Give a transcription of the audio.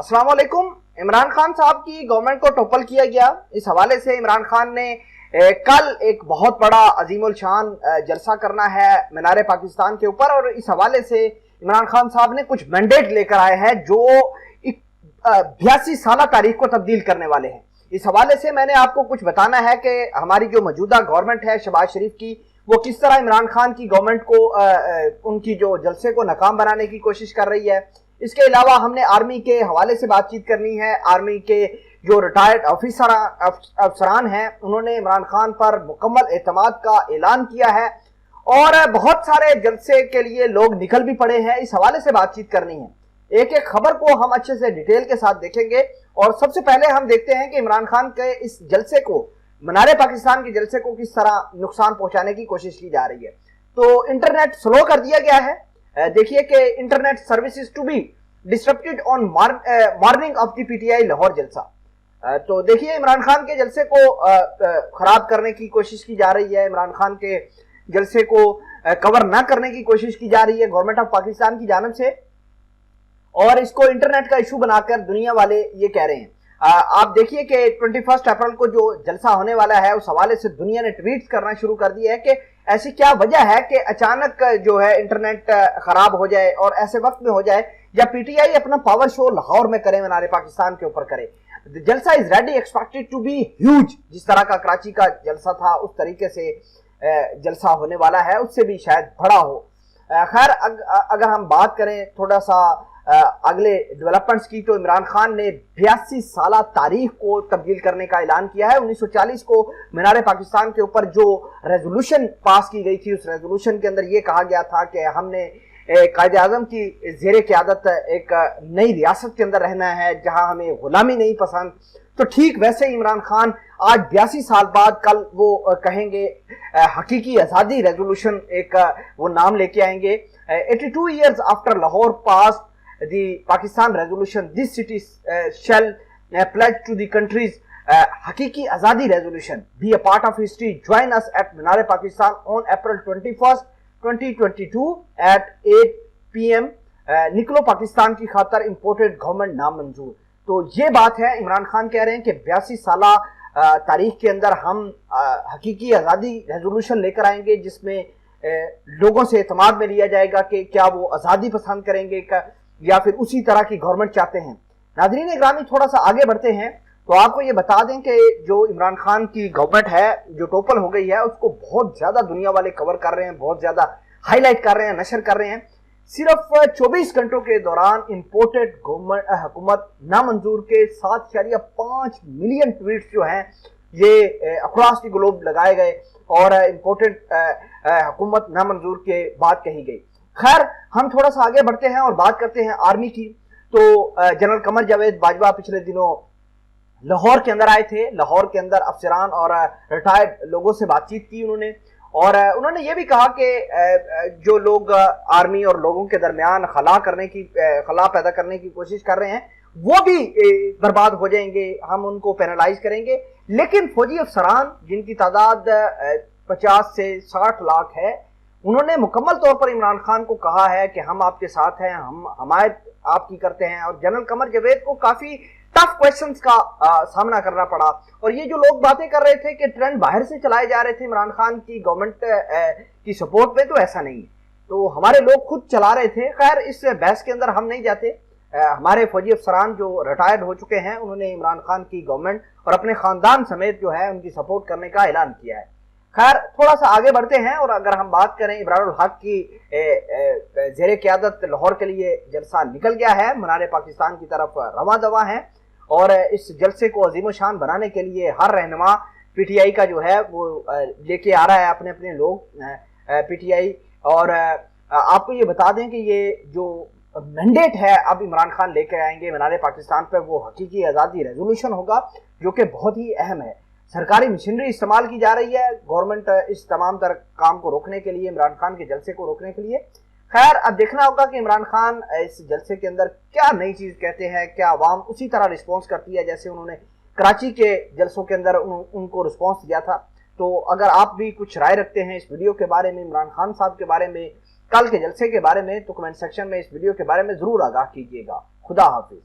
अस्सलाम वालेकुम। इमरान खान साहब की गवर्नमेंट को टॉपल किया गया। इस हवाले से इमरान खान ने कल एक बहुत बड़ा अजीमुल शान जलसा करना है मीनार पाकिस्तान के ऊपर, और इस हवाले से इमरान खान साहब ने कुछ मैंडेट लेकर आए हैं जो 82 साल तारीख को तब्दील करने वाले हैं। इस हवाले से मैंने आपको कुछ बताना है कि हमारी जो मौजूदा गवर्नमेंट है शहबाज शरीफ की, वो किस तरह इमरान खान की गवर्नमेंट को उनकी जो जलसे को नाकाम बनाने की कोशिश कर रही है। इसके अलावा हमने आर्मी के हवाले से बातचीत करनी है। आर्मी के जो रिटायर्ड अफसरान हैं उन्होंने इमरान खान पर मुकम्मल एतमाद का ऐलान किया है, और बहुत सारे जलसे के लिए लोग निकल भी पड़े हैं। इस हवाले से बातचीत करनी है। एक एक खबर को हम अच्छे से डिटेल के साथ देखेंगे, और सबसे पहले हम देखते हैं कि इमरान खान के इस जलसे को, मीनार पाकिस्तान के जलसे को किस तरह नुकसान पहुंचाने की कोशिश की जा रही है। तो इंटरनेट स्लो कर दिया गया है। देखिए कि internet services to be disrupted on morning of the PTI Lahore जलसा। तो देखिए इमरान खान के जलसे को खराब करने की कोशिश की जा रही है। इमरान खान के जलसे को कवर ना करने की कोशिश की जा रही है गवर्नमेंट ऑफ पाकिस्तान की जानिब से, और इसको इंटरनेट का इशू बनाकर दुनिया वाले ये कह रहे हैं। आप देखिए कि 21 अप्रैल को जो जलसा होने वाला है उस हवाले से दुनिया ने ट्वीट करना शुरू कर दिया है कि ऐसी क्या वजह है कि अचानक जो है इंटरनेट खराब हो जाए, और ऐसे वक्त में हो जाए जब पीटीआई अपना पावर शो लाहौर में करे, मीनार पाकिस्तान के ऊपर करे। जलसा is ready expected to be huge. जिस तरह का कराची का जलसा था उस तरीके से जलसा होने वाला है, उससे भी शायद बड़ा हो। खैर अगर हम बात करें थोड़ा सा अगले डेवलपमेंट्स की, तो इमरान खान ने 82 साल तारीख को तब्दील करने का ऐलान किया है। 1940 को मीनार पाकिस्तान के ऊपर जो रेजोल्यूशन पास की गई थी, उस रेजोल्यूशन के अंदर ये कहा गया था कि हमने कायदे आज़म की ज़ेरे क़यादत एक नई रियासत के अंदर रहना है जहां हमें गुलामी नहीं पसंद। तो ठीक वैसे ही इमरान खान आज 82 साल बाद कल वो कहेंगे हकीकी आज़ादी रेजोल्यूशन, एक वो नाम लेके आएंगे। 82 years after Lahore pass the Pakistan resolution, this city shall pledge to the country's Hakiki Azadi resolution, be a part of history. Join us at Minaar Pakistan on April 21st, 2022 at 8 PM. निकलो पाकिस्तान की खातर imported government नामंजूर। तो ये बात है, इमरान खान कह रहे हैं कि 82 साल तारीख के अंदर हम हकीकी आज़ादी रेजोल्यूशन लेकर आएंगे जिसमें लोगों से एतमाद में लिया जाएगा कि क्या वो आज़ादी पसंद करेंगे या फिर उसी तरह की गवर्नमेंट चाहते हैं। नाज़रीन इकरामी, थोड़ा सा आगे बढ़ते हैं तो आपको ये बता दें कि जो इमरान खान की गवर्नमेंट है जो टोपल हो गई है, उसको बहुत ज्यादा दुनिया वाले कवर कर रहे हैं, बहुत ज्यादा हाईलाइट कर रहे हैं, नशर कर रहे हैं। सिर्फ 24 घंटों के दौरान इंपोर्टेड गवर्नमेंट हुकूमत नामंजूर के 7.5 मिलियन ट्वीट जो हैं ये अक्रॉस द ग्लोब लगाए गए, और इंपोर्टेड हुकूमत नामंजूर के बात कही गई। खैर हम थोड़ा सा आगे बढ़ते हैं और बात करते हैं आर्मी की। तो जनरल कमर जावेद बाजवा पिछले दिनों लाहौर के अंदर आए थे। लाहौर के अंदर अफसरान और रिटायर्ड लोगों से बातचीत की उन्होंने, और उन्होंने ये भी कहा कि जो लोग आर्मी और लोगों के दरमियान खला पैदा करने की कोशिश कर रहे हैं वो भी बर्बाद हो जाएंगे, हम उनको पेनलाइज करेंगे। लेकिन फौजी अफसरान जिनकी तादाद 50 से 60 लाख है, उन्होंने मुकम्मल तौर पर इमरान खान को कहा है कि हम आपके साथ हैं, हम हमायत आपकी करते हैं। और जनरल कमर जावेद को काफी टफ क्वेश्चंस का सामना करना पड़ा। और ये जो लोग बातें कर रहे थे कि ट्रेंड बाहर से चलाए जा रहे थे इमरान खान की गवर्नमेंट की सपोर्ट में, तो ऐसा नहीं है, तो हमारे लोग खुद चला रहे थे। खैर इस बहस के अंदर हम नहीं जाते। हमारे फौजी अफसरान जो रिटायर्ड हो चुके हैं उन्होंने इमरान खान की गवर्नमेंट और अपने खानदान समेत जो है उनकी सपोर्ट करने का ऐलान किया है। खैर थोड़ा सा आगे बढ़ते हैं, और अगर हम बात करें इब्रारुल हक की ज़ेरे क़यादत लाहौर के लिए जलसा निकल गया है, मीनार पाकिस्तान की तरफ रवां दवा है, और इस जलसे को अजीम शान बनाने के लिए हर रहनुमा पीटीआई का जो है वो लेके आ रहा है अपने अपने लोग पीटीआई। और आपको ये बता दें कि ये जो मैंडेट है अब इमरान खान लेके आएंगे मीनार पाकिस्तान पर, वो हकीकी आज़ादी रेजोल्यूशन होगा जो कि बहुत ही अहम है। सरकारी मशीनरी इस्तेमाल की जा रही है गवर्नमेंट इस तमाम तरह काम को रोकने के लिए, इमरान खान के जलसे को रोकने के लिए। खैर अब देखना होगा कि इमरान खान इस जलसे के अंदर क्या नई चीज कहते हैं, क्या आवाम उसी तरह रिस्पॉन्स करती है जैसे उन्होंने कराची के जलसों के अंदर उनको रिस्पॉन्स दिया था। तो अगर आप भी कुछ राय रखते हैं इस वीडियो के बारे में, इमरान खान साहब के बारे में, कल के जलसे के बारे में, तो कमेंट सेक्शन में इस वीडियो के बारे में जरूर आगाह कीजिएगा। खुदा हाफिज।